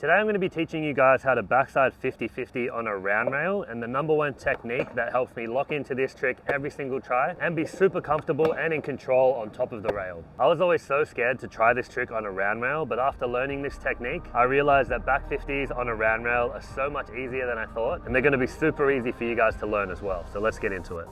Today I'm going to be teaching you guys how to backside 50-50 on a round rail, and the #1 technique that helps me lock into this trick every single try and be super comfortable and in control on top of the rail. I was always so scared to try this trick on a round rail, but after learning this technique, I realized that back 50s on a round rail are so much easier than I thought, and they're going to be super easy for you guys to learn as well. So let's get into it.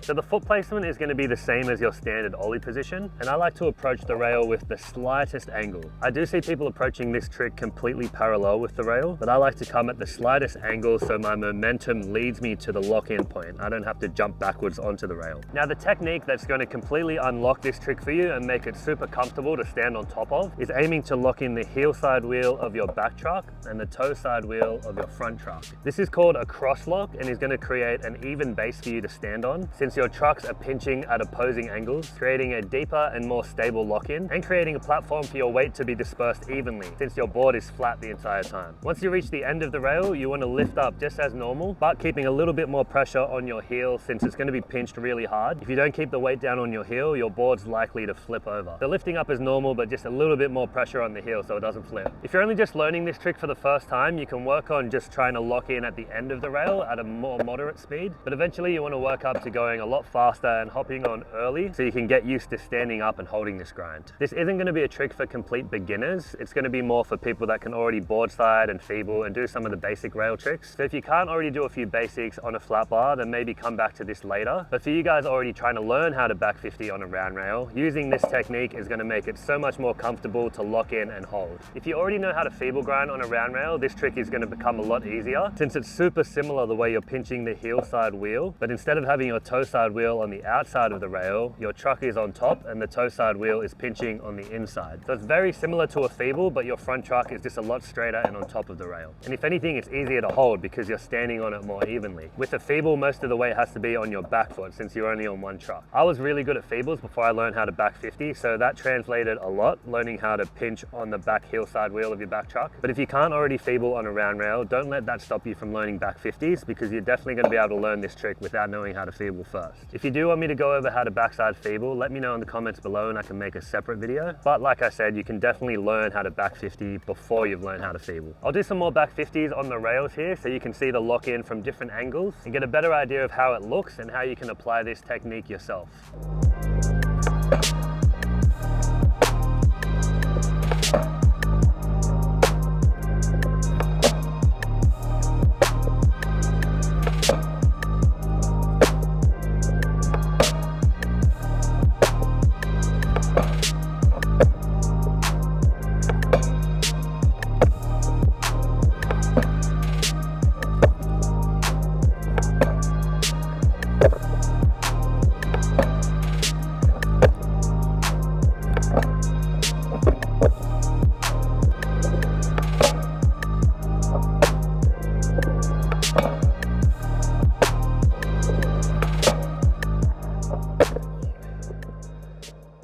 So the foot placement is going to be the same as your standard ollie position, and I like to approach the rail with the slightest angle. I do see people approaching this trick completely parallel with the rail, but I like to come at the slightest angle so my momentum leads me to the lock-in point. I don't have to jump backwards onto the rail. Now the technique that's going to completely unlock this trick for you and make it super comfortable to stand on top of is aiming to lock in the heel side wheel of your back truck and the toe side wheel of your front truck. This is called a cross lock and is going to create an even base for you to stand on, since your trucks are pinching at opposing angles, creating a deeper and more stable lock-in and creating a platform for your weight to be dispersed evenly, since your board is flat the entire time. Once you reach the end of the rail, you want to lift up just as normal, but keeping a little bit more pressure on your heel since it's going to be pinched really hard. If you don't keep the weight down on your heel, your board's likely to flip over. So lifting up is normal, but just a little bit more pressure on the heel so it doesn't flip. If you're only just learning this trick for the first time, you can work on just trying to lock in at the end of the rail at a more moderate speed, but eventually you want to work up to going a lot faster and hopping on early so you can get used to standing up and holding this grind. This isn't going to be a trick for complete beginners. It's going to be more for people that can already board side and feeble and do some of the basic rail tricks. So if you can't already do a few basics on a flat bar, then maybe come back to this later. But for you guys already trying to learn how to back 50 on a round rail, using this technique is going to make it so much more comfortable to lock in and hold. If you already know how to feeble grind on a round rail, this trick is going to become a lot easier since it's super similar the way you're pinching the heel side wheel, but instead of having your toe side wheel on the outside of the rail, your truck is on top and the toe side wheel is pinching on the inside. So it's very similar to a feeble, but your front truck is just a lot straighter and on top of the rail. And if anything, it's easier to hold because you're standing on it more evenly. With a feeble, most of the weight has to be on your back foot since you're only on one truck. I was really good at feebles before I learned how to back 50, so that translated a lot, learning how to pinch on the back heel side wheel of your back truck. But if you can't already feeble on a round rail, don't let that stop you from learning back 50s, because you're definitely going to be able to learn this trick without knowing how to feeble first. If you do want me to go over how to backside feeble, let me know in the comments below and I can make a separate video. But like I said, you can definitely learn how to back 50 before you've learned how to feeble. I'll do some more back 50s on the rails here so you can see the lock-in from different angles and get a better idea of how it looks and how you can apply this technique yourself.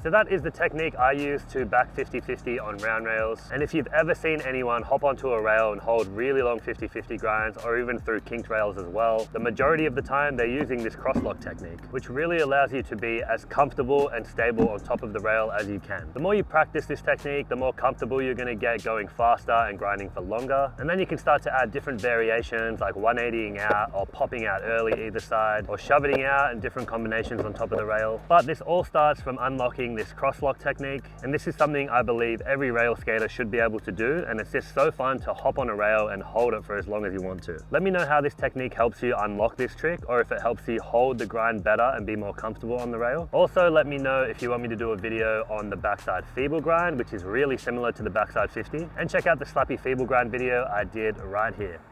So that is the technique I use to back 50-50 on round rails. And if you've ever seen anyone hop onto a rail and hold really long 50-50 grinds, or even through kinked rails as well, the majority of the time they're using this crosslock technique, which really allows you to be as comfortable and stable on top of the rail as you can. The more you practice this technique, the more comfortable you're going to get going faster and grinding for longer. And then you can start to add different variations like 180ing out or popping out early either side, or shoveling out and different combinations on top of the rail. But this all starts from unlocking this crosslock technique, and this is something I believe every rail skater should be able to do, and it's just so fun to hop on a rail and hold it for as long as you want to. Let me know how this technique helps you unlock this trick, or if it helps you hold the grind better and be more comfortable on the rail. Also, let me know if you want me to do a video on the backside feeble grind, which is really similar to the backside 50, and check out the slappy feeble grind video I did right here.